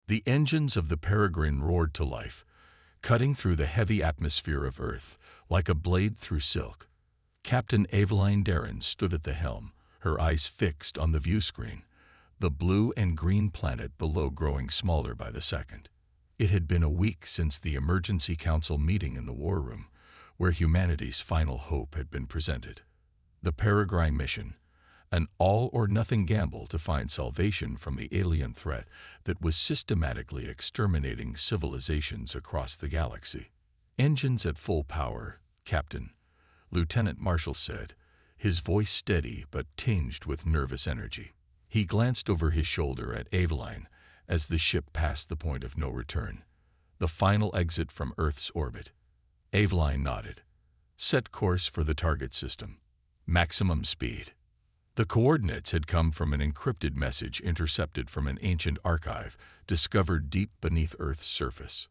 The engines of the Peregrine roared to life, cutting through the heavy atmosphere of Earth like a blade through silk. Captain Eveline Darren stood at the helm, her eyes fixed on the viewscreen, the blue and green planet below growing smaller by the second. It had been a week since the Emergency Council meeting in the War Room, where humanity's final hope had been presented. The Peregrine mission, an all-or-nothing gamble to find salvation from the alien threat that was systematically exterminating civilizations across the galaxy. Engines at full power, Captain, Lieutenant Marshall said, his voice steady but tinged with nervous energy. He glanced over his shoulder at Eveline as the ship passed the point of no return, the final exit from Earth's orbit. Eveline nodded. Set course for the target system. Maximum speed. The coordinates had come from an encrypted message intercepted from an ancient archive discovered deep beneath Earth's surface.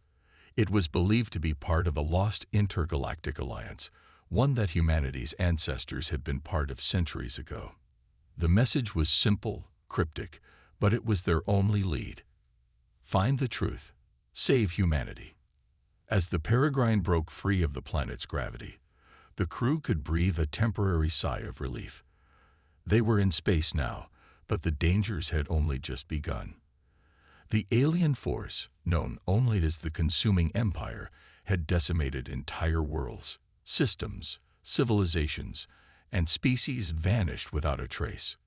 It was believed to be part of a lost intergalactic alliance, one that humanity's ancestors had been part of centuries ago. The message was simple, cryptic, but it was their only lead. Find the truth. Save humanity. As the Peregrine broke free of the planet's gravity, the crew could breathe a temporary sigh of relief. They were in space now, but the dangers had only just begun. The alien force, known only as the Consuming Empire, had decimated entire worlds, systems, civilizations, and species vanished without a trace.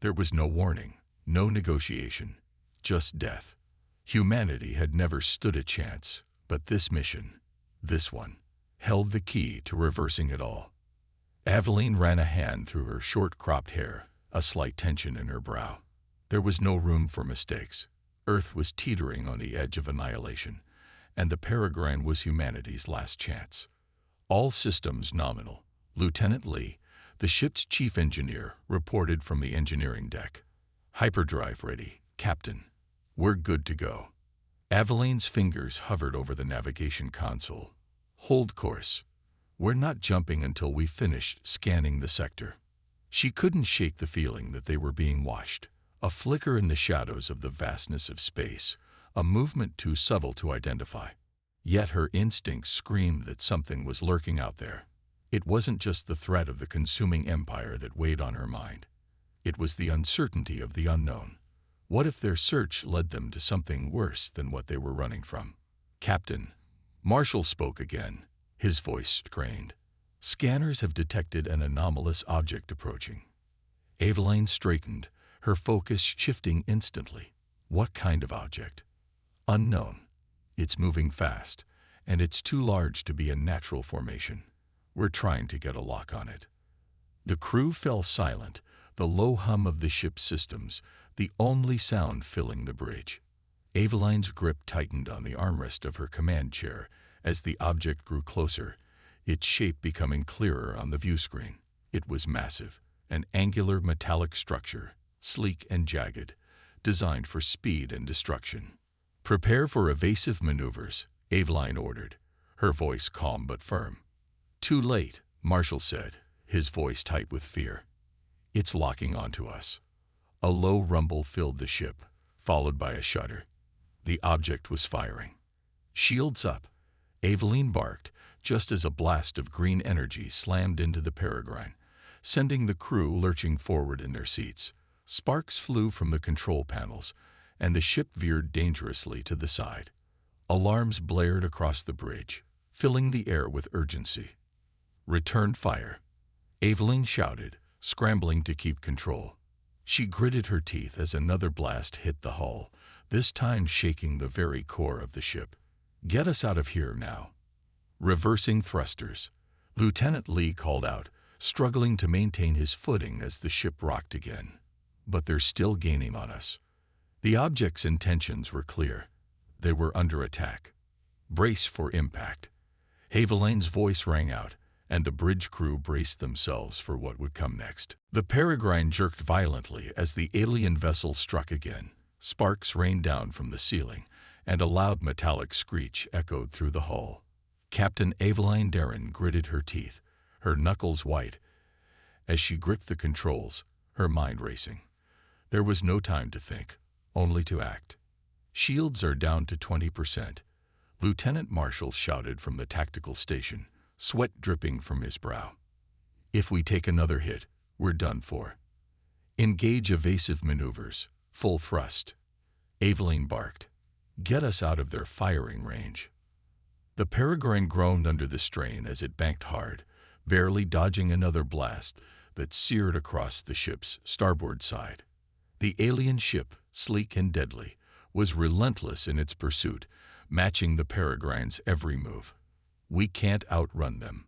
There was no warning, no negotiation, just death. Humanity had never stood a chance, but this mission, this one, held the key to reversing it all. Aveline ran a hand through her short-cropped hair, a slight tension in her brow. There was no room for mistakes. Earth was teetering on the edge of annihilation, and the Peregrine was humanity's last chance. All systems nominal. Lieutenant Lee, the ship's chief engineer, reported from the engineering deck. Hyperdrive ready, Captain. We're good to go. Aveline's fingers hovered over the navigation console. Hold course. We're not jumping until we've finished scanning the sector. She couldn't shake the feeling that they were being watched, a flicker in the shadows of the vastness of space, a movement too subtle to identify. Yet her instincts screamed that something was lurking out there. It wasn't just the threat of the Consuming Empire that weighed on her mind. It was the uncertainty of the unknown. What if their search led them to something worse than what they were running from? Captain, Marshall spoke again, his voice strained. Scanners have detected an anomalous object approaching. Aveline straightened, her focus shifting instantly. What kind of object? Unknown. It's moving fast, and it's too large to be a natural formation. We're trying to get a lock on it. The crew fell silent, the low hum of the ship's systems, the only sound filling the bridge. Aveline's grip tightened on the armrest of her command chair as the object grew closer, its shape becoming clearer on the viewscreen. It was massive, an angular metallic structure, sleek and jagged, designed for speed and destruction. Prepare for evasive maneuvers, Aveline ordered, her voice calm but firm. Too late, Marshall said, his voice tight with fear. It's locking onto us. A low rumble filled the ship, followed by a shudder. The object was firing. Shields up, Aveline barked, just as a blast of green energy slammed into the Peregrine, sending the crew lurching forward in their seats. Sparks flew from the control panels, and the ship veered dangerously to the side. Alarms blared across the bridge, filling the air with urgency. Return fire, Aveline shouted, scrambling to keep control. She gritted her teeth as another blast hit the hull, this time shaking the very core of the ship. Get us out of here now. Reversing thrusters, Lieutenant Lee called out, struggling to maintain his footing as the ship rocked again. But they're still gaining on us. The object's intentions were clear. They were under attack. Brace for impact. Aveline's voice rang out, and the bridge crew braced themselves for what would come next. The Peregrine jerked violently as the alien vessel struck again. Sparks rained down from the ceiling, and a loud metallic screech echoed through the hull. Captain Aveline Darren gritted her teeth, her knuckles white, as she gripped the controls, her mind racing. There was no time to think, only to act. Shields are down to 20%. Lieutenant Marshall shouted from the tactical station, sweat dripping from his brow. If we take another hit, we're done for. Engage evasive maneuvers, full thrust. Aveline barked. Get us out of their firing range. The Peregrine groaned under the strain as it banked hard, barely dodging another blast that seared across the ship's starboard side. The alien ship, sleek and deadly, was relentless in its pursuit, matching the Peregrine's every move. We can't outrun them.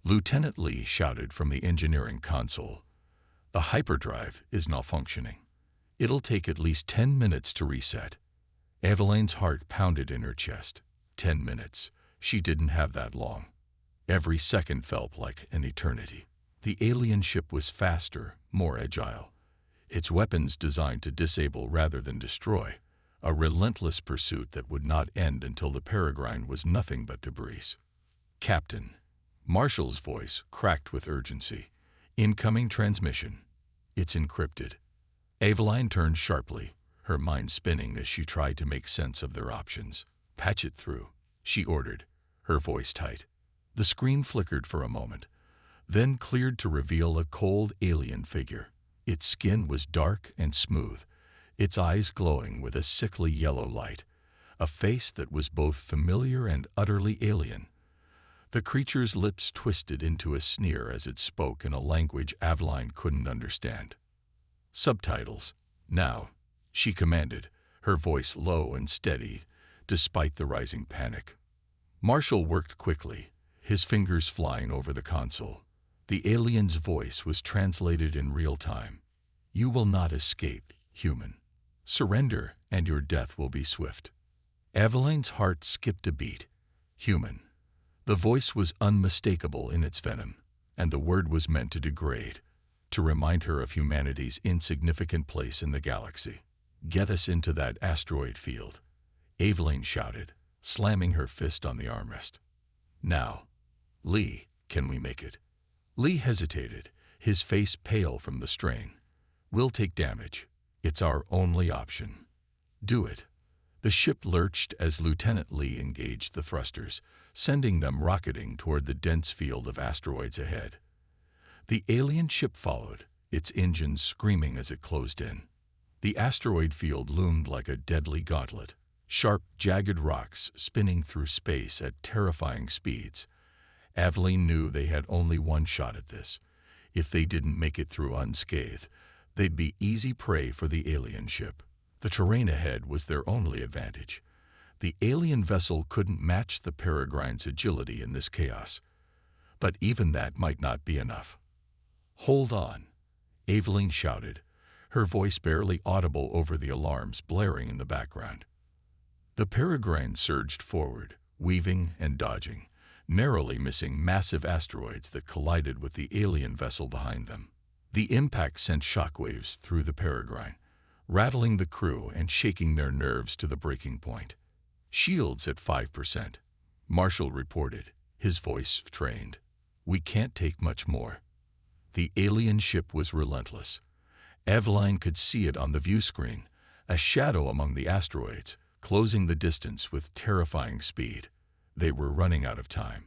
Lieutenant Lee shouted from the engineering console. The hyperdrive is malfunctioning. It'll take at least 10 minutes to reset. Eveline's heart pounded in her chest. 10 minutes. She didn't have that long. Every second felt like an eternity. The alien ship was faster, more agile. Its weapons designed to disable rather than destroy. A relentless pursuit that would not end until the Peregrine was nothing but debris. Captain. Marshall's voice cracked with urgency. Incoming transmission. It's encrypted. Aveline turned sharply, her mind spinning as she tried to make sense of their options. Patch it through, she ordered, her voice tight. The screen flickered for a moment, then cleared to reveal a cold alien figure. Its skin was dark and smooth, its eyes glowing with a sickly yellow light, a face that was both familiar and utterly alien. The creature's lips twisted into a sneer as it spoke in a language Aveline couldn't understand. Subtitles. Now, she commanded, her voice low and steady, despite the rising panic. Marshall worked quickly, his fingers flying over the console. The alien's voice was translated in real time. You will not escape, human. Surrender, and your death will be swift. Eveline's heart skipped a beat. Human. The voice was unmistakable in its venom, and the word was meant to degrade, to remind her of humanity's insignificant place in the galaxy. Get us into that asteroid field, Aveline shouted, slamming her fist on the armrest. Now, Lee, can we make it? Lee hesitated, his face pale from the strain. We'll take damage. It's our only option. Do it. The ship lurched as Lieutenant Lee engaged the thrusters, sending them rocketing toward the dense field of asteroids ahead. The alien ship followed, its engines screaming as it closed in. The asteroid field loomed like a deadly gauntlet, sharp, jagged rocks spinning through space at terrifying speeds. Aveline knew they had only one shot at this. If they didn't make it through unscathed, they'd be easy prey for the alien ship. The terrain ahead was their only advantage. The alien vessel couldn't match the Peregrine's agility in this chaos. But even that might not be enough. Hold on, Aveline shouted, her voice barely audible over the alarms blaring in the background. The Peregrine surged forward, weaving and dodging, narrowly missing massive asteroids that collided with the alien vessel behind them. The impact sent shockwaves through the Peregrine, rattling the crew and shaking their nerves to the breaking point. Shields at 5%, Marshall reported, his voice trained. We can't take much more. The alien ship was relentless. Aveline could see it on the view screen, a shadow among the asteroids, closing the distance with terrifying speed. They were running out of time.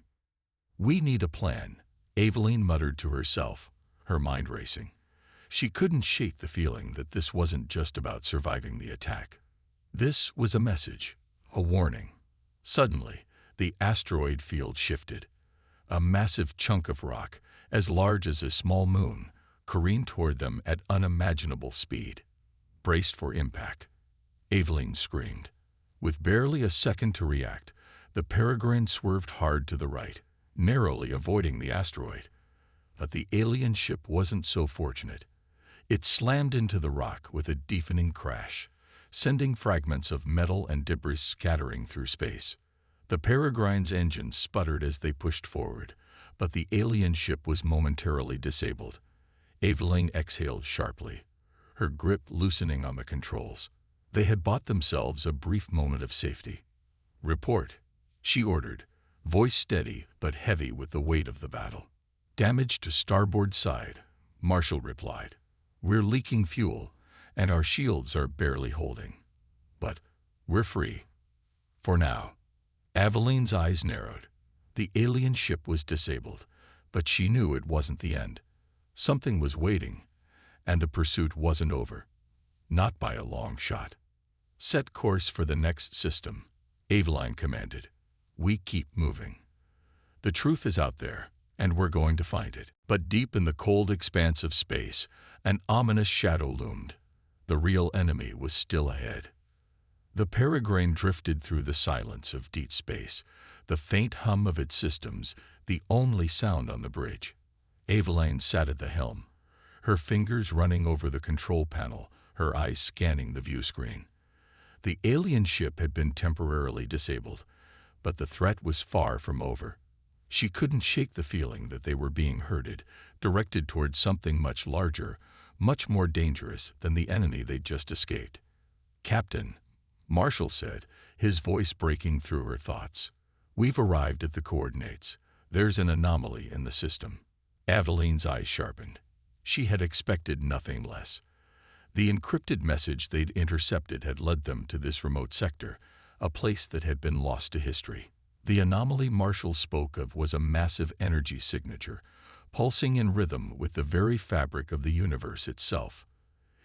We need a plan, Aveline muttered to herself, her mind racing. She couldn't shake the feeling that this wasn't just about surviving the attack. This was a message, a warning. Suddenly, the asteroid field shifted. A massive chunk of rock, as large as a small moon, careened toward them at unimaginable speed. Braced for impact, Aveline screamed. With barely a second to react, the Peregrine swerved hard to the right, narrowly avoiding the asteroid. But the alien ship wasn't so fortunate. It slammed into the rock with a deafening crash, sending fragments of metal and debris scattering through space. The Peregrine's engines sputtered as they pushed forward, but the alien ship was momentarily disabled. Aveline exhaled sharply, her grip loosening on the controls. They had bought themselves a brief moment of safety. Report, she ordered, voice steady but heavy with the weight of the battle. Damage to starboard side, Marshall replied. We're leaking fuel, and our shields are barely holding. But We're free. For now. Aveline's eyes narrowed. The alien ship was disabled, but she knew it wasn't the end. Something was waiting, and the pursuit wasn't over. Not by a long shot. Set course for the next system, Aveline commanded. We keep moving. The truth is out there, and we're going to find it. But deep in the cold expanse of space, an ominous shadow loomed. The real enemy was still ahead. The Peregrine drifted through the silence of deep space, the faint hum of its systems, the only sound on the bridge. Aveline sat at the helm, her fingers running over the control panel, her eyes scanning the view screen. The alien ship had been temporarily disabled, but the threat was far from over. She couldn't shake the feeling that they were being herded, directed towards something much larger, much more dangerous than the enemy they'd just escaped. "Captain," Marshall said, his voice breaking through her thoughts. "We've arrived at the coordinates. There's an anomaly in the system." Aveline's eyes sharpened. She had expected nothing less. The encrypted message they'd intercepted had led them to this remote sector, a place that had been lost to history. The anomaly Marshall spoke of was a massive energy signature, pulsing in rhythm with the very fabric of the universe itself.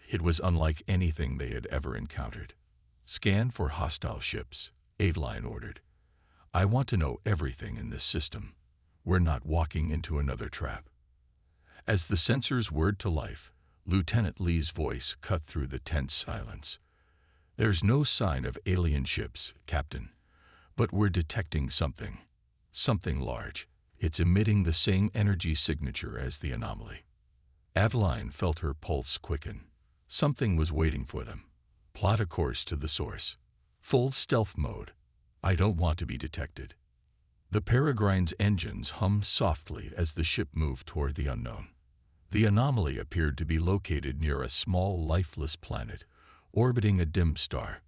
It was unlike anything they had ever encountered. "Scan for hostile ships," Aveline ordered. "I want to know everything in this system. We're not walking into another trap." As the sensors whirred to life, Lieutenant Lee's voice cut through the tense silence. "There's no sign of alien ships, Captain, but we're detecting something large. It's emitting the same energy signature as the anomaly." Aveline felt her pulse quicken. Something was waiting for them. Plot a course to the source. Full stealth mode. I don't want to be detected. The Peregrine's engines hummed softly as the ship moved toward the unknown. The anomaly appeared to be located near a small, lifeless planet, orbiting a dim star.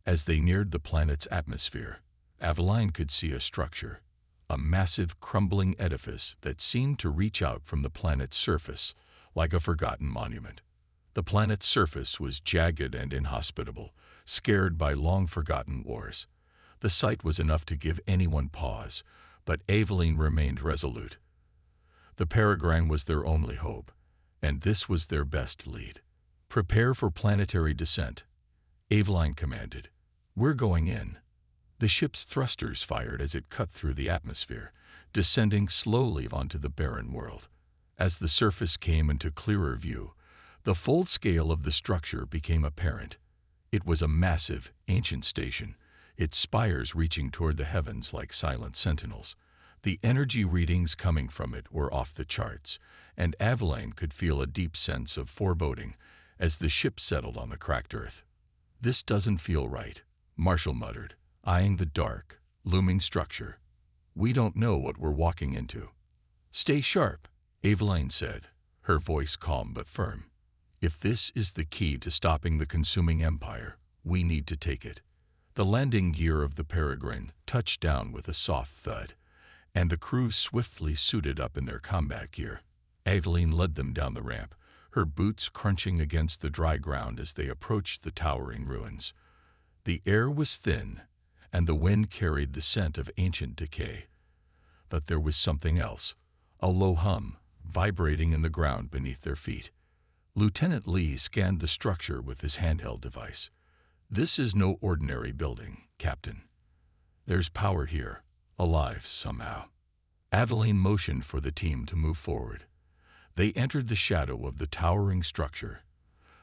As they neared the planet's atmosphere, Aveline could see a structure, a massive, crumbling edifice that seemed to reach out from the planet's surface, like a forgotten monument. The planet's surface was jagged and inhospitable, scarred by long-forgotten wars. The sight was enough to give anyone pause, but Aveline remained resolute. The Peregrine was their only hope, and this was their best lead. "Prepare for planetary descent," Aveline commanded. "We're going in." The ship's thrusters fired as it cut through the atmosphere, descending slowly onto the barren world. As the surface came into clearer view, the full scale of the structure became apparent. It was a massive, ancient station, its spires reaching toward the heavens like silent sentinels. The energy readings coming from it were off the charts, and Aveline could feel a deep sense of foreboding as the ship settled on the cracked earth. "This doesn't feel right," Marshall muttered, eyeing the dark, looming structure. "We don't know what we're walking into." "Stay sharp," Aveline said, her voice calm but firm. "If this is the key to stopping the consuming empire, we need to take it." The landing gear of the Peregrine touched down with a soft thud, and the crew swiftly suited up in their combat gear. Aveline led them down the ramp, her boots crunching against the dry ground as they approached the towering ruins. The air was thin, and the wind carried the scent of ancient decay. But there was something else, a low hum, vibrating in the ground beneath their feet. Lieutenant Lee scanned the structure with his handheld device. "This is no ordinary building, Captain. There's power here, alive somehow." Aveline motioned for the team to move forward. They entered the shadow of the towering structure,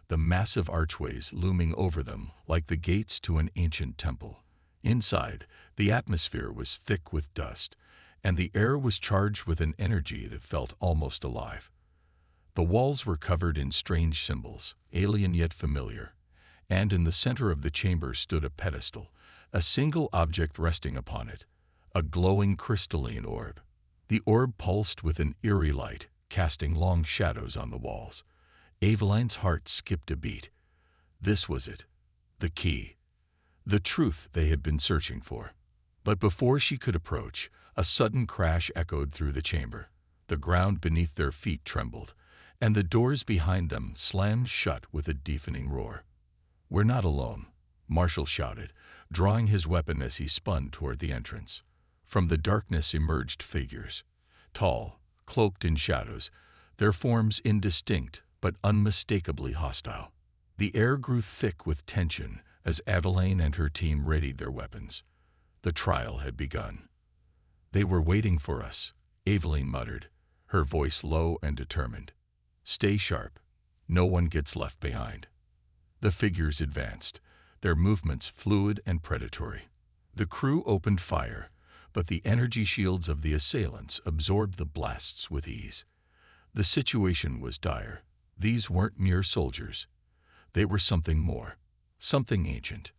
the massive archways looming over them like the gates to an ancient temple. Inside, the atmosphere was thick with dust, and the air was charged with an energy that felt almost alive. The walls were covered in strange symbols, alien yet familiar, and in the center of the chamber stood a pedestal, a single object resting upon it, a glowing crystalline orb. The orb pulsed with an eerie light, casting long shadows on the walls. Aveline's heart skipped a beat. This was it, the key, the truth they had been searching for. But before she could approach, a sudden crash echoed through the chamber. The ground beneath their feet trembled, and the doors behind them slammed shut with a deafening roar. "We're not alone," Marshall shouted, drawing his weapon as he spun toward the entrance. From the darkness emerged figures. Tall, cloaked in shadows, their forms indistinct but unmistakably hostile. The air grew thick with tension as Adelaine and her team readied their weapons. The trial had begun. "They were waiting for us," Aveline muttered, her voice low and determined. "Stay sharp. No one gets left behind." The figures advanced, their movements fluid and predatory. The crew opened fire, but the energy shields of the assailants absorbed the blasts with ease. The situation was dire. These weren't mere soldiers. They were something more, something ancient.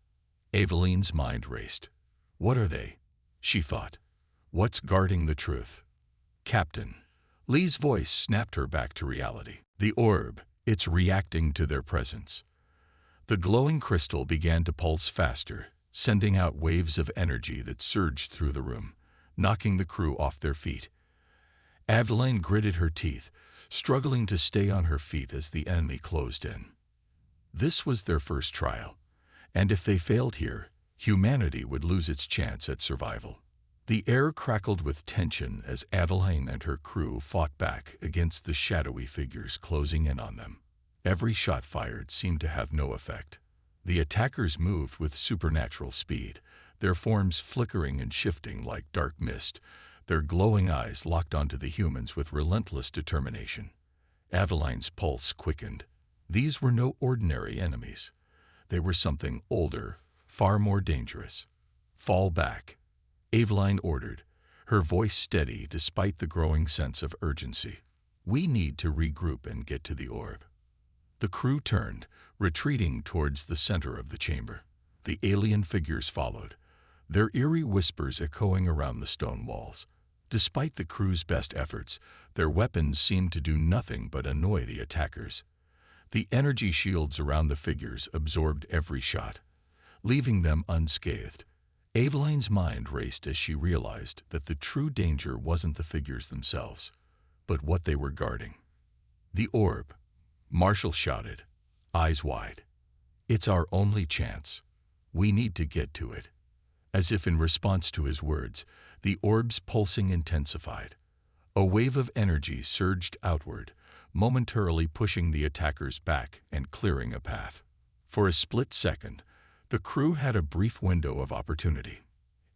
Aveline's mind raced. "What are they?" she thought. "What's guarding the truth?" "Captain." Lee's voice snapped her back to reality. "The orb, it's reacting to their presence." The glowing crystal began to pulse faster, sending out waves of energy that surged through the room, knocking the crew off their feet. Adeline gritted her teeth, struggling to stay on her feet as the enemy closed in. This was their first trial, and if they failed here, humanity would lose its chance at survival. The air crackled with tension as Adeline and her crew fought back against the shadowy figures closing in on them. Every shot fired seemed to have no effect. The attackers moved with supernatural speed, their forms flickering and shifting like dark mist, their glowing eyes locked onto the humans with relentless determination. Adeline's pulse quickened. These were no ordinary enemies. They were something older, far more dangerous. "Fall back," Aveline ordered, her voice steady despite the growing sense of urgency. "We need to regroup and get to the orb." The crew turned, retreating towards the center of the chamber. The alien figures followed, their eerie whispers echoing around the stone walls. Despite the crew's best efforts, their weapons seemed to do nothing but annoy the attackers. The energy shields around the figures absorbed every shot, leaving them unscathed. Aveline's mind raced as she realized that the true danger wasn't the figures themselves, but what they were guarding. "The orb," Marshall shouted, eyes wide. "It's our only chance. We need to get to it." As if in response to his words, the orb's pulsing intensified. A wave of energy surged outward, momentarily pushing the attackers back and clearing a path. For a split second, the crew had a brief window of opportunity.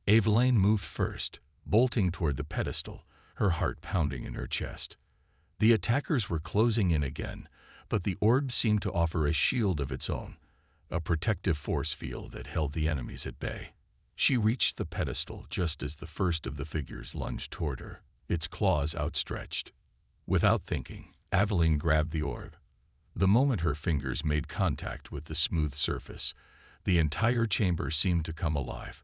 Aveline moved first, bolting toward the pedestal, her heart pounding in her chest. The attackers were closing in again, but the orb seemed to offer a shield of its own, a protective force field that held the enemies at bay. She reached the pedestal just as the first of the figures lunged toward her, its claws outstretched. Without thinking, Aveline grabbed the orb. The moment her fingers made contact with the smooth surface, the entire chamber seemed to come alive.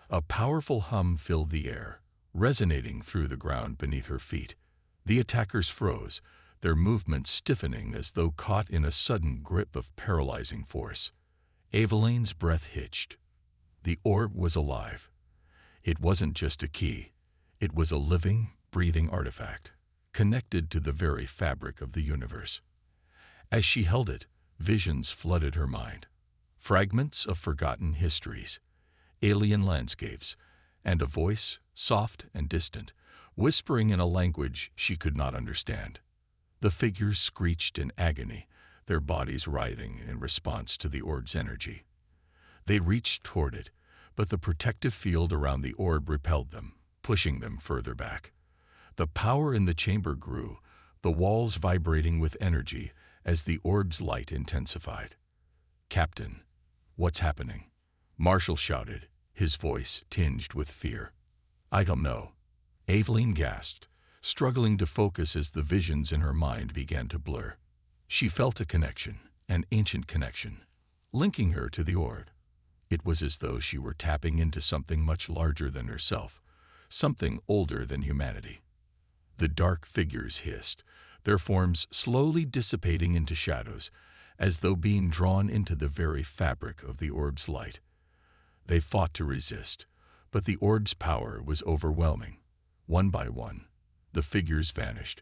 A powerful hum filled the air, resonating through the ground beneath her feet. The attackers froze, their movements stiffening as though caught in a sudden grip of paralyzing force. Aveline's breath hitched. The orb was alive. It wasn't just a key. It was a living, breathing artifact, connected to the very fabric of the universe. As she held it, visions flooded her mind. Fragments of forgotten histories, alien landscapes, and a voice, soft and distant, whispering in a language she could not understand. The figures screeched in agony, their bodies writhing in response to the orb's energy. They reached toward it, but the protective field around the orb repelled them, pushing them further back. The power in the chamber grew, the walls vibrating with energy as the orb's light intensified. "Captain, what's happening?" Marshall shouted, his voice tinged with fear. "I don't know," Aveline gasped, struggling to focus as the visions in her mind began to blur. She felt a connection, an ancient connection, linking her to the orb. It was as though she were tapping into something much larger than herself, something older than humanity. The dark figures hissed, their forms slowly dissipating into shadows, as though being drawn into the very fabric of the orb's light. They fought to resist, but the orb's power was overwhelming. One by one, the figures vanished,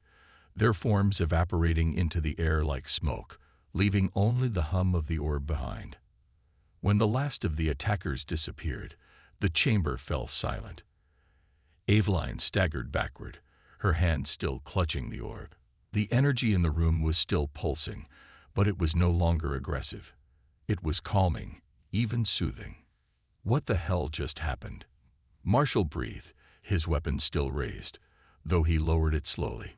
their forms evaporating into the air like smoke, leaving only the hum of the orb behind. When the last of the attackers disappeared, the chamber fell silent. Aveline staggered backward, her hand still clutching the orb. The energy in the room was still pulsing, but it was no longer aggressive. It was calming, even soothing. What the hell just happened? Marshall breathed, his weapon still raised, though he lowered it slowly.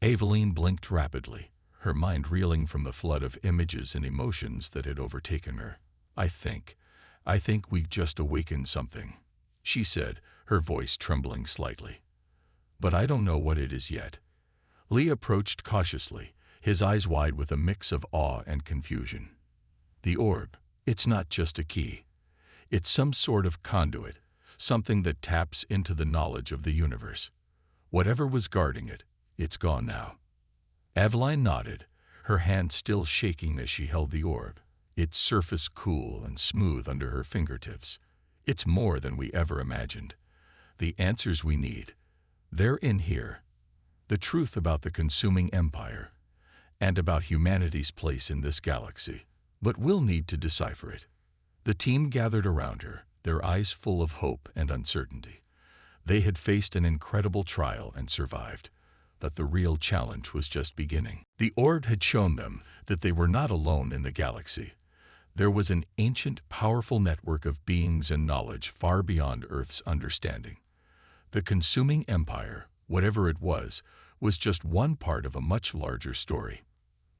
Aveline blinked rapidly, her mind reeling from the flood of images and emotions that had overtaken her. I think we just awakened something," she said, her voice trembling slightly. "But I don't know what it is yet." Lee approached cautiously, his eyes wide with a mix of awe and confusion. "The orb, it's not just a key. It's some sort of conduit, something that taps into the knowledge of the universe. Whatever was guarding it, it's gone now." Aveline nodded, her hand still shaking as she held the orb, its surface cool and smooth under her fingertips. "It's more than we ever imagined. The answers we need, they're in here. The truth about the consuming empire, and about humanity's place in this galaxy. But we'll need to decipher it." The team gathered around her, their eyes full of hope and uncertainty. They had faced an incredible trial and survived, but the real challenge was just beginning. The orb had shown them that they were not alone in the galaxy. There was an ancient, powerful network of beings and knowledge far beyond Earth's understanding. The consuming empire, whatever it was just one part of a much larger story.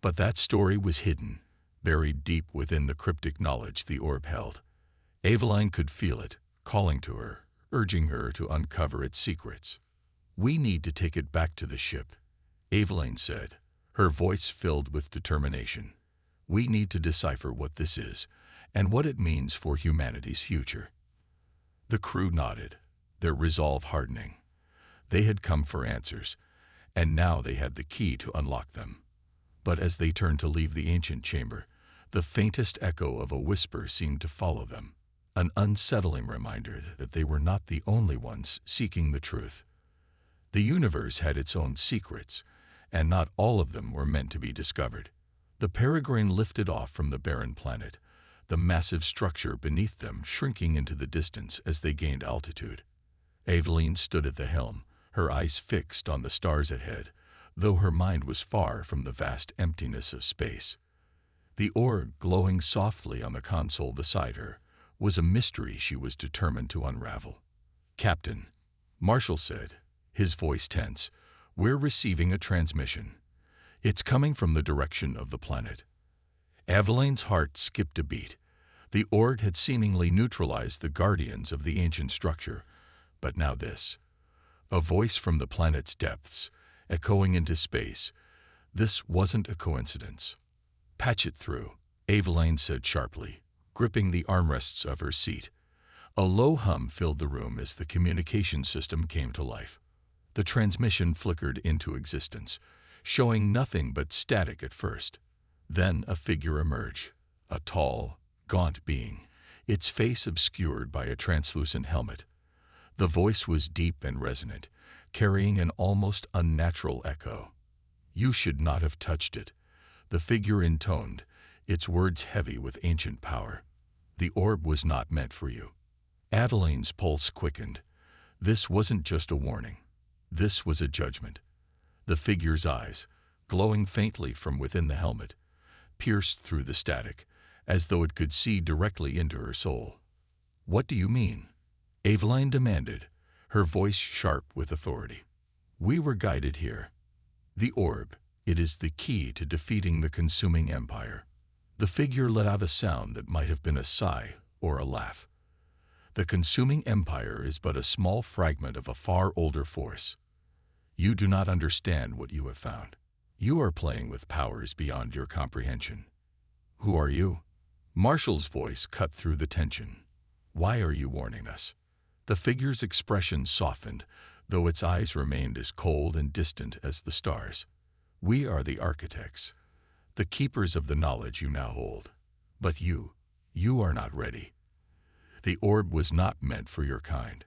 But that story was hidden, buried deep within the cryptic knowledge the orb held. Aveline could feel it, calling to her, urging her to uncover its secrets. "We need to take it back to the ship," Aveline said, her voice filled with determination. "We need to decipher what this is, and what it means for humanity's future." The crew nodded, their resolve hardening. They had come for answers, and now they had the key to unlock them. But as they turned to leave the ancient chamber, the faintest echo of a whisper seemed to follow them, an unsettling reminder that they were not the only ones seeking the truth. The universe had its own secrets, and not all of them were meant to be discovered. The Peregrine lifted off from the barren planet, the massive structure beneath them shrinking into the distance as they gained altitude. Aveline stood at the helm, her eyes fixed on the stars ahead, though her mind was far from the vast emptiness of space. The orb, glowing softly on the console beside her, was a mystery she was determined to unravel. "Captain," Marshall said, his voice tense, "we're receiving a transmission. It's coming from the direction of the planet." Aveline's heart skipped a beat. The orb had seemingly neutralized the guardians of the ancient structure, but now this. A voice from the planet's depths, echoing into space. This wasn't a coincidence. "Patch it through," Aveline said sharply, gripping the armrests of her seat. A low hum filled the room as the communication system came to life. The transmission flickered into existence, showing nothing but static at first. Then a figure emerged, a tall, gaunt being, its face obscured by a translucent helmet. The voice was deep and resonant, carrying an almost unnatural echo. "You should not have touched it," the figure intoned, its words heavy with ancient power. "The orb was not meant for you." Aveline's pulse quickened. This wasn't just a warning. This was a judgment. The figure's eyes, glowing faintly from within the helmet, pierced through the static, as though it could see directly into her soul. "What do you mean?" Aveline demanded, her voice sharp with authority. "We were guided here. The orb, it is the key to defeating the consuming empire." The figure let out a sound that might have been a sigh or a laugh. "The consuming empire is but a small fragment of a far older force. You do not understand what you have found. You are playing with powers beyond your comprehension." "Who are you?" Marshall's voice cut through the tension. "Why are you warning us?" The figure's expression softened, though its eyes remained as cold and distant as the stars. "We are the architects, the keepers of the knowledge you now hold. But you are not ready. The orb was not meant for your kind.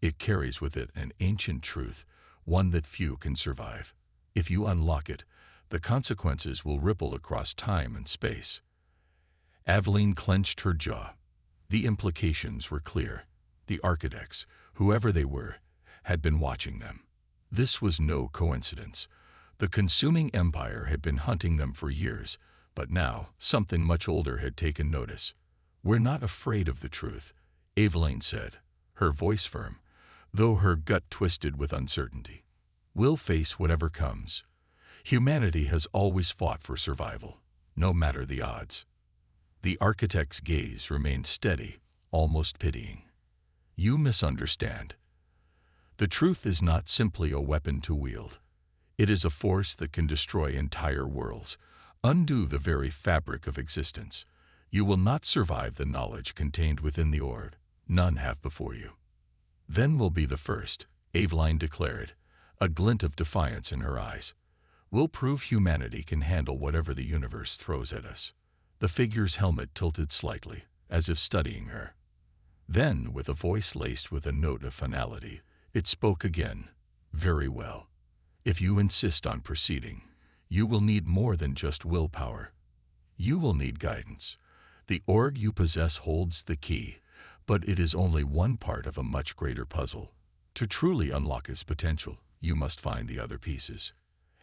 It carries with it an ancient truth, one that few can survive. If you unlock it, the consequences will ripple across time and space." Aveline clenched her jaw. The implications were clear. The architects, whoever they were, had been watching them. This was no coincidence. The consuming empire had been hunting them for years, but now something much older had taken notice. "We're not afraid of the truth," Aveline said, her voice firm, though her gut twisted with uncertainty. "We'll face whatever comes. Humanity has always fought for survival, no matter the odds." The architect's gaze remained steady, almost pitying. "You misunderstand. The truth is not simply a weapon to wield. It is a force that can destroy entire worlds, undo the very fabric of existence. You will not survive the knowledge contained within the orb. None have before you." "Then we'll be the first," Aveline declared, a glint of defiance in her eyes. "We'll prove humanity can handle whatever the universe throws at us." The figure's helmet tilted slightly, as if studying her. Then, with a voice laced with a note of finality, it spoke again. "Very well. If you insist on proceeding, you will need more than just willpower. You will need guidance. The orb you possess holds the key, but it is only one part of a much greater puzzle. To truly unlock its potential, you must find the other pieces."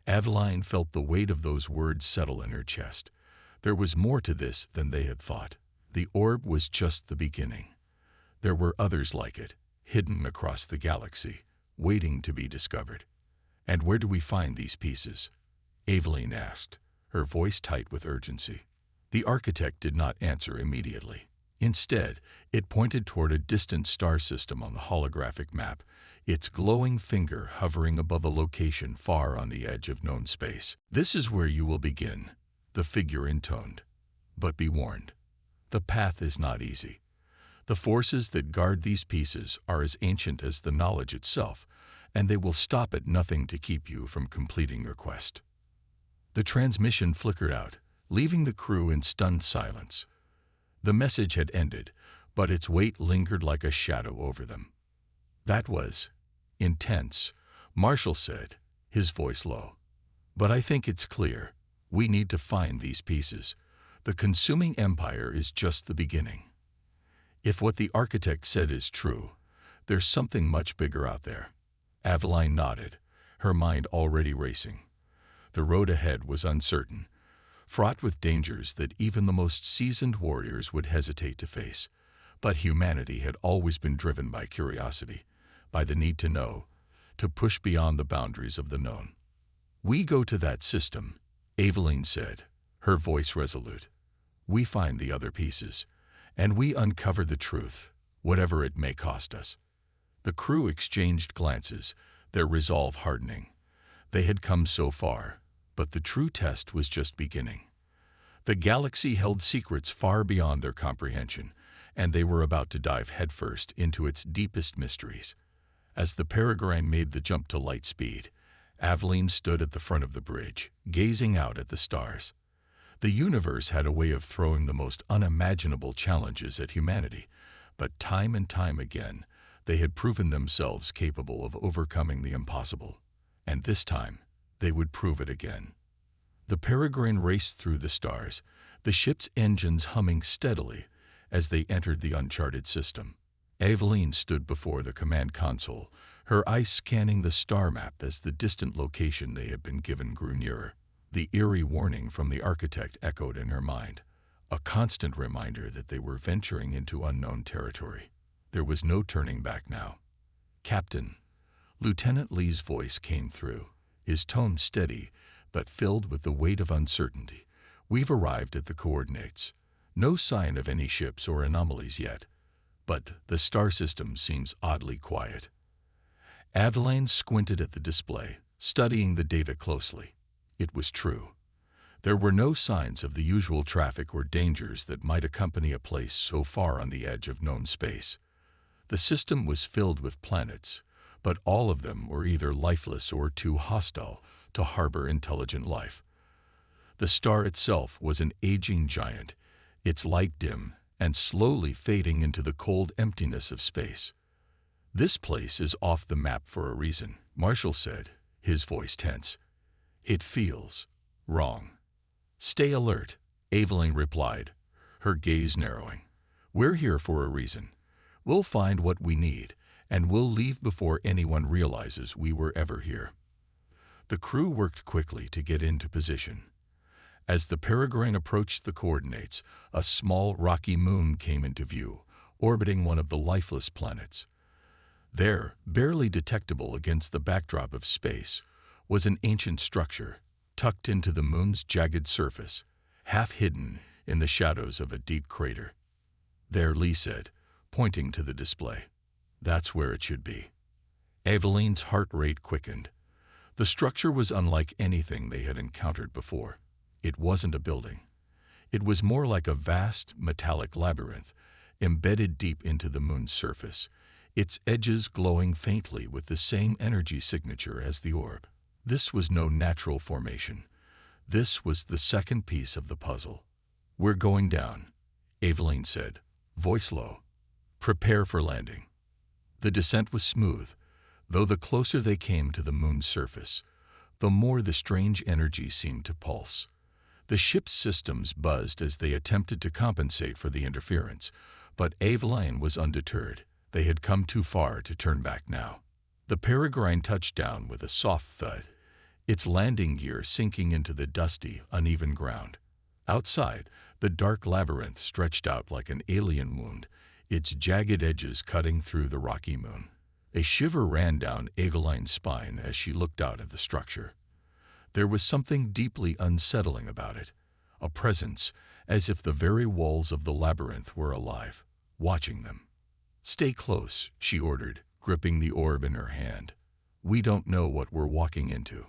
Aveline felt the weight of those words settle in her chest. There was more to this than they had thought. The orb was just the beginning. There were others like it, hidden across the galaxy, waiting to be discovered. "And where do we find these pieces?" Aveline asked, her voice tight with urgency. The architect did not answer immediately. Instead, it pointed toward a distant star system on the holographic map, its glowing finger hovering above a location far on the edge of known space. "This is where you will begin," the figure intoned. "But be warned, the path is not easy. The forces that guard these pieces are as ancient as the knowledge itself, and they will stop at nothing to keep you from completing your quest." The transmission flickered out, leaving the crew in stunned silence. The message had ended, but its weight lingered like a shadow over them. "That was intense," Marshall said, his voice low. "But I think it's clear. We need to find these pieces. The consuming empire is just the beginning. If what the architect said is true, there's something much bigger out there." Aveline nodded, her mind already racing. The road ahead was uncertain, fraught with dangers that even the most seasoned warriors would hesitate to face. But humanity had always been driven by curiosity, by the need to know, to push beyond the boundaries of the known. "We go to that system," Aveline said, her voice resolute. "We find the other pieces, and we uncover the truth, whatever it may cost us." The crew exchanged glances, their resolve hardening. They had come so far, but the true test was just beginning. The galaxy held secrets far beyond their comprehension, and they were about to dive headfirst into its deepest mysteries. As the Peregrine made the jump to light speed, Aveline stood at the front of the bridge, gazing out at the stars. The universe had a way of throwing the most unimaginable challenges at humanity, but time and time again, they had proven themselves capable of overcoming the impossible. And this time, they would prove it again. The Peregrine raced through the stars, the ship's engines humming steadily as they entered the uncharted system. Aveline stood before the command console, her eyes scanning the star map as the distant location they had been given grew nearer. The eerie warning from the architect echoed in her mind, a constant reminder that they were venturing into unknown territory. There was no turning back now. "Captain," Lieutenant Lee's voice came through, his tone steady but filled with the weight of uncertainty. "We've arrived at the coordinates. No sign of any ships or anomalies yet, but the star system seems oddly quiet." Aveline squinted at the display, studying the data closely. It was true. There were no signs of the usual traffic or dangers that might accompany a place so far on the edge of known space. The system was filled with planets, but all of them were either lifeless or too hostile to harbor intelligent life. The star itself was an aging giant, its light dim and slowly fading into the cold emptiness of space. "This place is off the map for a reason," Marshall said, his voice tense. "It feels wrong." "Stay alert," Aveline replied, her gaze narrowing. "We're here for a reason. We'll find what we need, and we'll leave before anyone realizes we were ever here." The crew worked quickly to get into position. As the Peregrine approached the coordinates, a small rocky moon came into view, orbiting one of the lifeless planets. There, barely detectable against the backdrop of space, was an ancient structure, tucked into the moon's jagged surface, half hidden in the shadows of a deep crater. "There," Lee said, pointing to the display. "That's where it should be." Eveline's heart rate quickened. The structure was unlike anything they had encountered before. It wasn't a building. It was more like a vast, metallic labyrinth, embedded deep into the moon's surface, its edges glowing faintly with the same energy signature as the orb. This was no natural formation. This was the second piece of the puzzle. "We're going down," Eveline said, voice low. "Prepare for landing." The descent was smooth, though the closer they came to the moon's surface, the more the strange energy seemed to pulse. The ship's systems buzzed as they attempted to compensate for the interference, but Eveline was undeterred. They had come too far to turn back now. The Peregrine touched down with a soft thud, its landing gear sinking into the dusty, uneven ground. Outside, the dark labyrinth stretched out like an alien wound, its jagged edges cutting through the rocky moon. A shiver ran down Eveline's spine as she looked out at the structure. There was something deeply unsettling about it, a presence as if the very walls of the labyrinth were alive, watching them. "Stay close," she ordered, gripping the orb in her hand. "We don't know what we're walking into."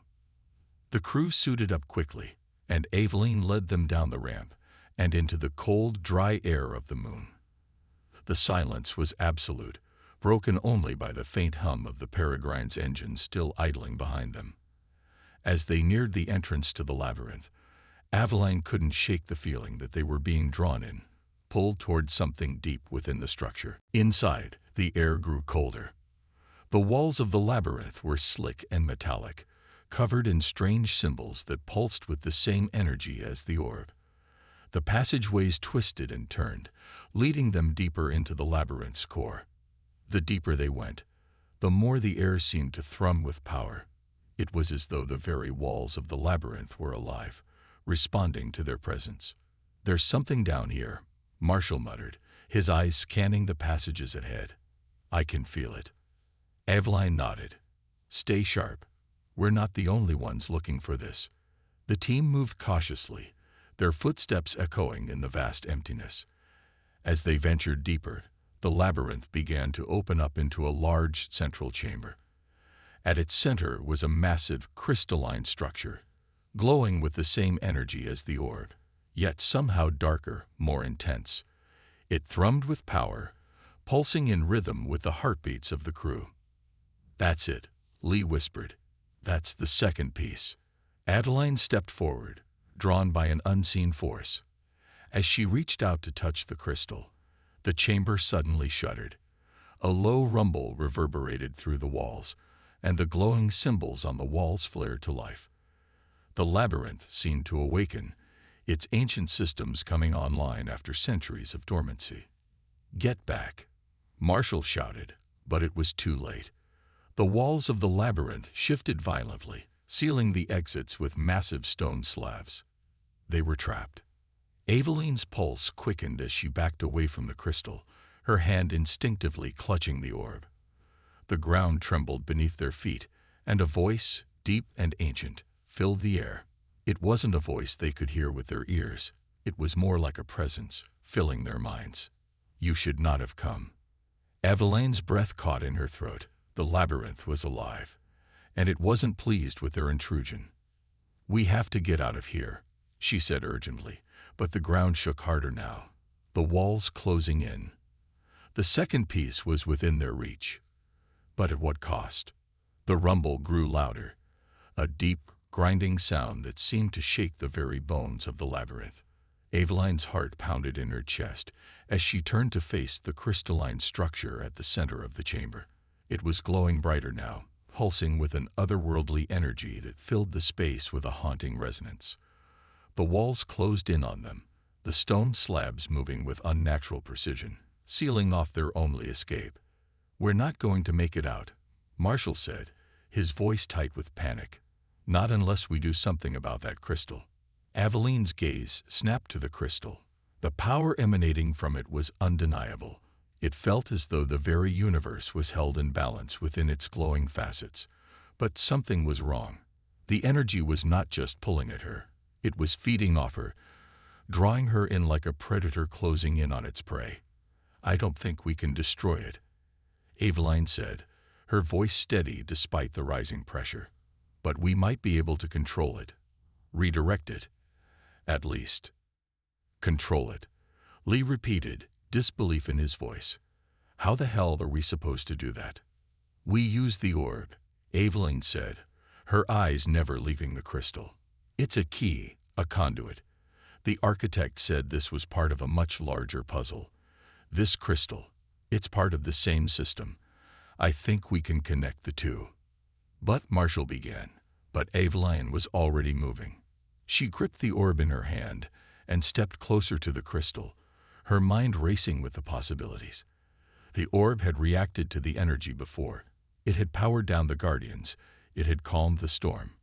The crew suited up quickly, and Eveline led them down the ramp and into the cold, dry air of the moon. The silence was absolute, broken only by the faint hum of the Peregrine's engine still idling behind them. As they neared the entrance to the labyrinth, Eveline couldn't shake the feeling that they were being drawn in, pulled toward something deep within the structure. Inside, the air grew colder. The walls of the labyrinth were slick and metallic, covered in strange symbols that pulsed with the same energy as the orb. The passageways twisted and turned, leading them deeper into the labyrinth's core. The deeper they went, the more the air seemed to thrum with power. It was as though the very walls of the labyrinth were alive, responding to their presence. "There's something down here," Marshall muttered, his eyes scanning the passages ahead. "I can feel it." Eveline nodded. "Stay sharp. We're not the only ones looking for this." The team moved cautiously, their footsteps echoing in the vast emptiness. As they ventured deeper, the labyrinth began to open up into a large central chamber. At its center was a massive crystalline structure, glowing with the same energy as the orb, yet somehow darker, more intense. It thrummed with power, pulsing in rhythm with the heartbeats of the crew. "That's it," Lee whispered. "That's the second piece." Adeline stepped forward, drawn by an unseen force. As she reached out to touch the crystal, the chamber suddenly shuddered. A low rumble reverberated through the walls, and the glowing symbols on the walls flared to life. The labyrinth seemed to awaken, its ancient systems coming online after centuries of dormancy. "Get back," Marshall shouted, but it was too late. The walls of the labyrinth shifted violently, sealing the exits with massive stone slabs. They were trapped. Eveline's pulse quickened as she backed away from the crystal, her hand instinctively clutching the orb. The ground trembled beneath their feet, and a voice, deep and ancient, filled the air. It wasn't a voice they could hear with their ears. It was more like a presence, filling their minds. "You should not have come." Eveline's breath caught in her throat. The labyrinth was alive, and it wasn't pleased with their intrusion. "We have to get out of here," she said urgently, but the ground shook harder now, the walls closing in. The second piece was within their reach. But at what cost? The rumble grew louder, a deep, grinding sound that seemed to shake the very bones of the labyrinth. Eveline's heart pounded in her chest as she turned to face the crystalline structure at the center of the chamber. It was glowing brighter now, pulsing with an otherworldly energy that filled the space with a haunting resonance. The walls closed in on them, the stone slabs moving with unnatural precision, sealing off their only escape. "We're not going to make it out," Marshall said, his voice tight with panic. "Not unless we do something about that crystal." Aveline's gaze snapped to the crystal. The power emanating from it was undeniable. It felt as though the very universe was held in balance within its glowing facets. But something was wrong. The energy was not just pulling at her. It was feeding off her, drawing her in like a predator closing in on its prey. "I don't think we can destroy it," Aveline said, her voice steady despite the rising pressure. "But we might be able to control it. Redirect it. At least." "Control it," Lee repeated, disbelief in his voice. "How the hell are we supposed to do that?" "We use the orb," Aveline said, her eyes never leaving the crystal. "It's a key, a conduit. The architect said this was part of a much larger puzzle. This crystal, it's part of the same system. I think we can connect the two." But Marshall began, but Aveline was already moving. She gripped the orb in her hand and stepped closer to the crystal, her mind racing with the possibilities. The orb had reacted to the energy before. It had powered down the Guardians. It had calmed the storm.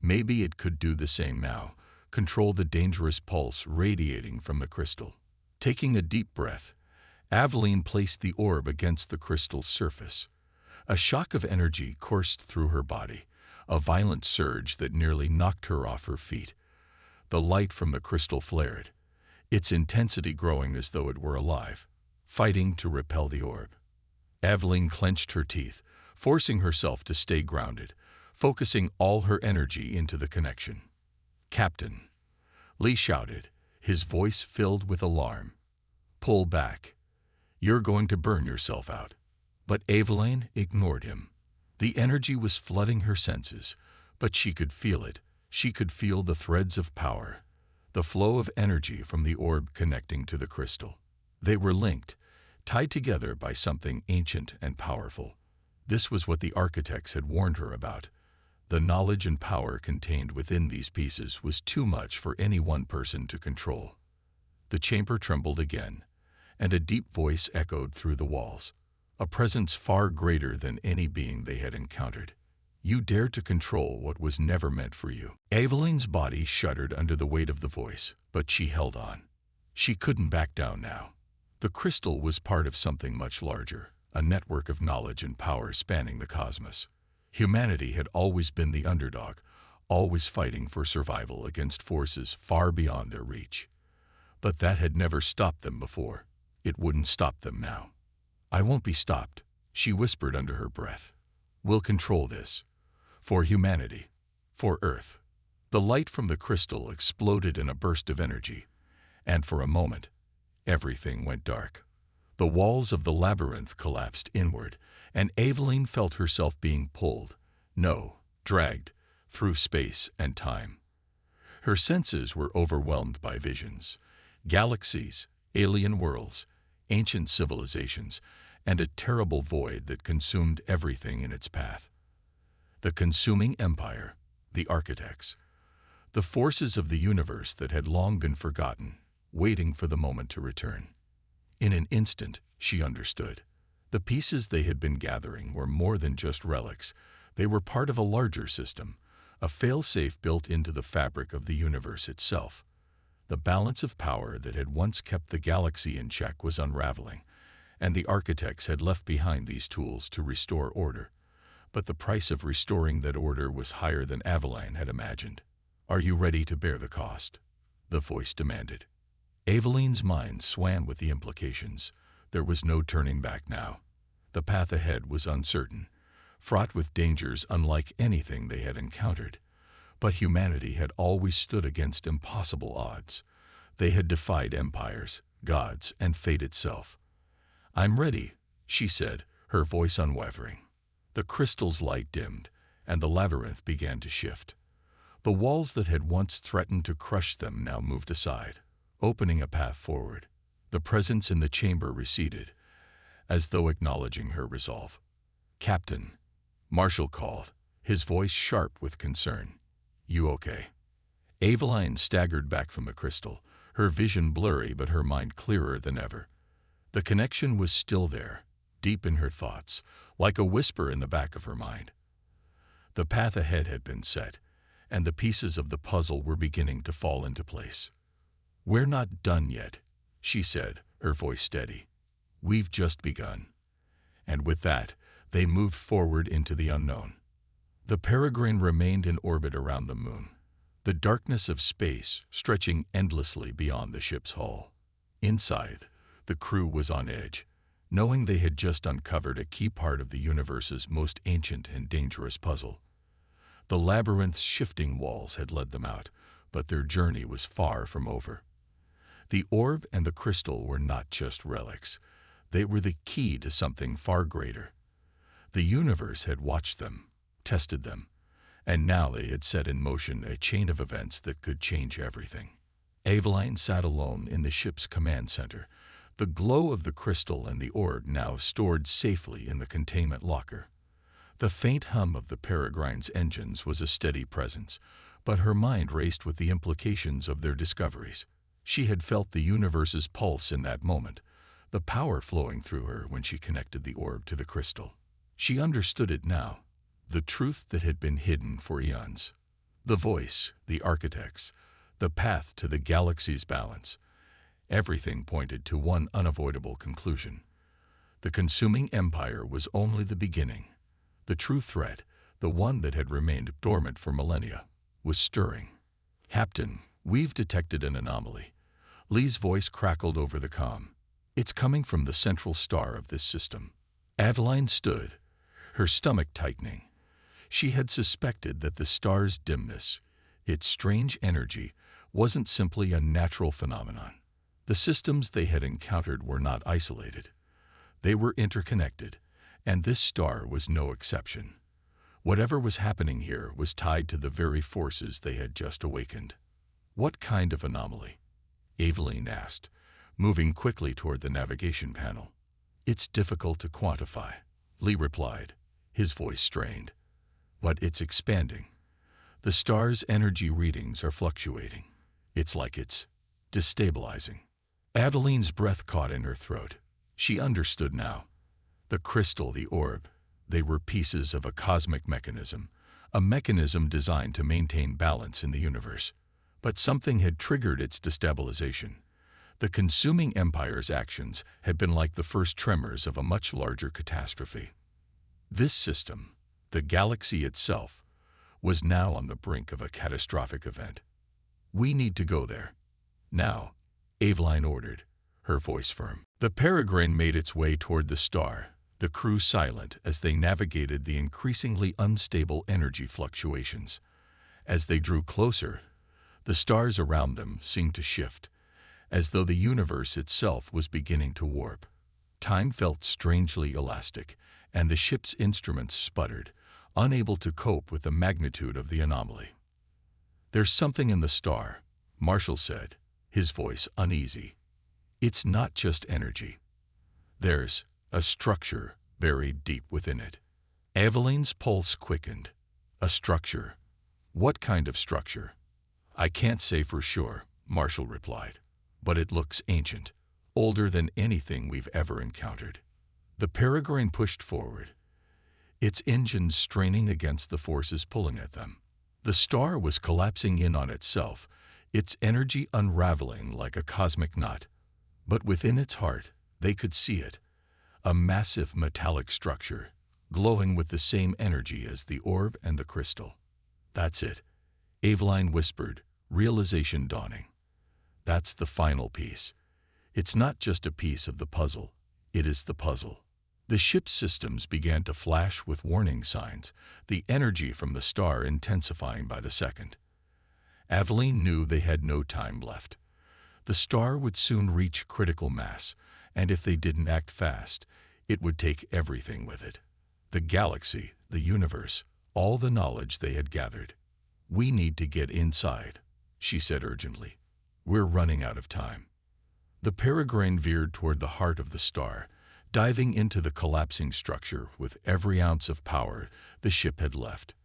Maybe it could do the same now, control the dangerous pulse radiating from the crystal. Taking a deep breath, Aveline placed the orb against the crystal's surface. A shock of energy coursed through her body, a violent surge that nearly knocked her off her feet. The light from the crystal flared, its intensity growing as though it were alive, fighting to repel the orb. Aveline clenched her teeth, forcing herself to stay grounded, focusing all her energy into the connection. "Captain," Lee shouted, his voice filled with alarm. "Pull back. You're going to burn yourself out." But Aveline ignored him. The energy was flooding her senses, but she could feel it. She could feel the threads of power, the flow of energy from the orb connecting to the crystal. They were linked, tied together by something ancient and powerful. This was what the architects had warned her about. The knowledge and power contained within these pieces was too much for any one person to control. The chamber trembled again, and a deep voice echoed through the walls, a presence far greater than any being they had encountered. "You dare to control what was never meant for you." Aveline's body shuddered under the weight of the voice, but she held on. She couldn't back down now. The crystal was part of something much larger, a network of knowledge and power spanning the cosmos. Humanity had always been the underdog, always fighting for survival against forces far beyond their reach. But that had never stopped them before. It wouldn't stop them now. "I won't be stopped," she whispered under her breath. "We'll control this. For humanity. For Earth." The light from the crystal exploded in a burst of energy, and for a moment, everything went dark. The walls of the labyrinth collapsed inward, and Aveline felt herself being pulled, dragged, through space and time. Her senses were overwhelmed by visions, galaxies, alien worlds, ancient civilizations, and a terrible void that consumed everything in its path. The consuming empire, the architects, the forces of the universe that had long been forgotten, waiting for the moment to return. In an instant, she understood. The pieces they had been gathering were more than just relics. They were part of a larger system, a failsafe built into the fabric of the universe itself. The balance of power that had once kept the galaxy in check was unraveling, and the architects had left behind these tools to restore order. But the price of restoring that order was higher than Aveline had imagined. "Are you ready to bear the cost?" the voice demanded. Aveline's mind swam with the implications. There was no turning back now. The path ahead was uncertain, fraught with dangers unlike anything they had encountered. But humanity had always stood against impossible odds. They had defied empires, gods, and fate itself. "I'm ready," she said, her voice unwavering. The crystal's light dimmed, and the labyrinth began to shift. The walls that had once threatened to crush them now moved aside, opening a path forward. The presence in the chamber receded, as though acknowledging her resolve. "Captain," Marshall called, his voice sharp with concern. "You okay?" Aveline staggered back from the crystal, her vision blurry but her mind clearer than ever. The connection was still there, deep in her thoughts, like a whisper in the back of her mind. The path ahead had been set, and the pieces of the puzzle were beginning to fall into place. "We're not done yet," she said, her voice steady. "We've just begun." And with that, they moved forward into the unknown. The Peregrine remained in orbit around the moon, the darkness of space stretching endlessly beyond the ship's hull. Inside, the crew was on edge, knowing they had just uncovered a key part of the universe's most ancient and dangerous puzzle. The labyrinth's shifting walls had led them out, but their journey was far from over. The orb and the crystal were not just relics. They were the key to something far greater. The universe had watched them, tested them, and now they had set in motion a chain of events that could change everything. Aveline sat alone in the ship's command center, the glow of the crystal and the orb now stored safely in the containment locker. The faint hum of the Peregrine's engines was a steady presence, but her mind raced with the implications of their discoveries. She had felt the universe's pulse in that moment, the power flowing through her when she connected the orb to the crystal. She understood it now, the truth that had been hidden for eons. The voice, the architects, the path to the galaxy's balance. Everything pointed to one unavoidable conclusion. The consuming empire was only the beginning. The true threat, the one that had remained dormant for millennia, was stirring. "Captain, we've detected an anomaly." Lee's voice crackled over the comm. "It's coming from the central star of this system." Aveline stood, her stomach tightening. She had suspected that the star's dimness, its strange energy, wasn't simply a natural phenomenon. The systems they had encountered were not isolated. They were interconnected, and this star was no exception. Whatever was happening here was tied to the very forces they had just awakened. "What kind of anomaly?" Aveline asked, moving quickly toward the navigation panel. "It's difficult to quantify," Lee replied, his voice strained. "But it's expanding. The star's energy readings are fluctuating. It's like it's destabilizing." Adeline's breath caught in her throat. She understood now. The crystal, the orb, they were pieces of a cosmic mechanism, a mechanism designed to maintain balance in the universe. But something had triggered its destabilization. The consuming empire's actions had been like the first tremors of a much larger catastrophe. This system, the galaxy itself, was now on the brink of a catastrophic event. "We need to go there. Now," Aveline ordered, her voice firm. The Peregrine made its way toward the star, the crew silent as they navigated the increasingly unstable energy fluctuations. As they drew closer, the stars around them seemed to shift, as though the universe itself was beginning to warp. Time felt strangely elastic, and the ship's instruments sputtered, unable to cope with the magnitude of the anomaly. "There's something in the star," Marshall said, his voice uneasy. "It's not just energy. There's a structure buried deep within it." Aveline's pulse quickened. "A structure? What kind of structure?" "I can't say for sure," Marshall replied, "but it looks ancient, older than anything we've ever encountered." The Peregrine pushed forward, its engines straining against the forces pulling at them. The star was collapsing in on itself, its energy unraveling like a cosmic knot. But within its heart, they could see it, a massive metallic structure, glowing with the same energy as the orb and the crystal. "That's it," Aveline whispered, realization dawning. "That's the final piece. It's not just a piece of the puzzle, it is the puzzle." The ship's systems began to flash with warning signs, the energy from the star intensifying by the second. Aveline knew they had no time left. The star would soon reach critical mass, and if they didn't act fast, it would take everything with it. The galaxy, the universe, all the knowledge they had gathered. "We need to get inside," she said urgently. "We're running out of time." The Peregrine veered toward the heart of the star, diving into the collapsing structure with every ounce of power the ship had left.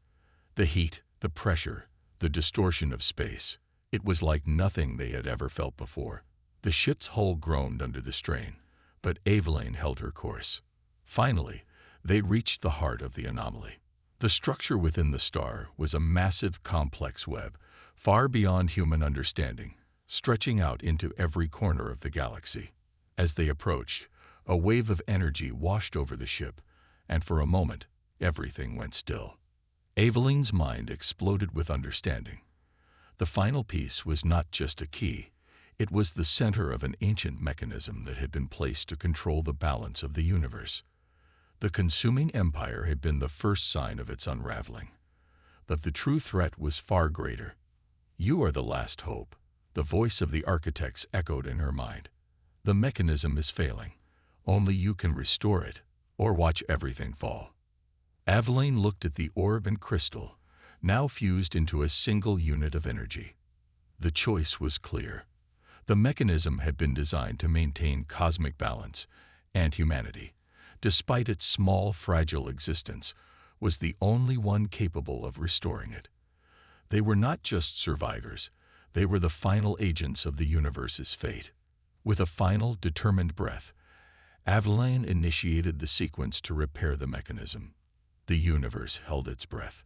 The heat, the pressure, the distortion of space, It was like nothing they had ever felt before. The ship's hull groaned under the strain, but Eveline held her course. Finally, they reached the heart of the anomaly. The structure within the star was a massive, complex web, far beyond human understanding, stretching out into every corner of the galaxy. As they approached, a wave of energy washed over the ship, and for a moment, everything went still. Eveline's mind exploded with understanding. The final piece was not just a key. It was the center of an ancient mechanism that had been placed to control the balance of the universe. The consuming empire had been the first sign of its unraveling. But the true threat was far greater. "You are the last hope," the voice of the architects echoed in her mind. "The mechanism is failing. Only you can restore it, or watch everything fall." Aveline looked at the orb and crystal, now fused into a single unit of energy. The choice was clear. The mechanism had been designed to maintain cosmic balance, and humanity, despite its small, fragile existence, was the only one capable of restoring it. They were not just survivors, they were the final agents of the universe's fate. With a final, determined breath, Aveline initiated the sequence to repair the mechanism. The universe held its breath.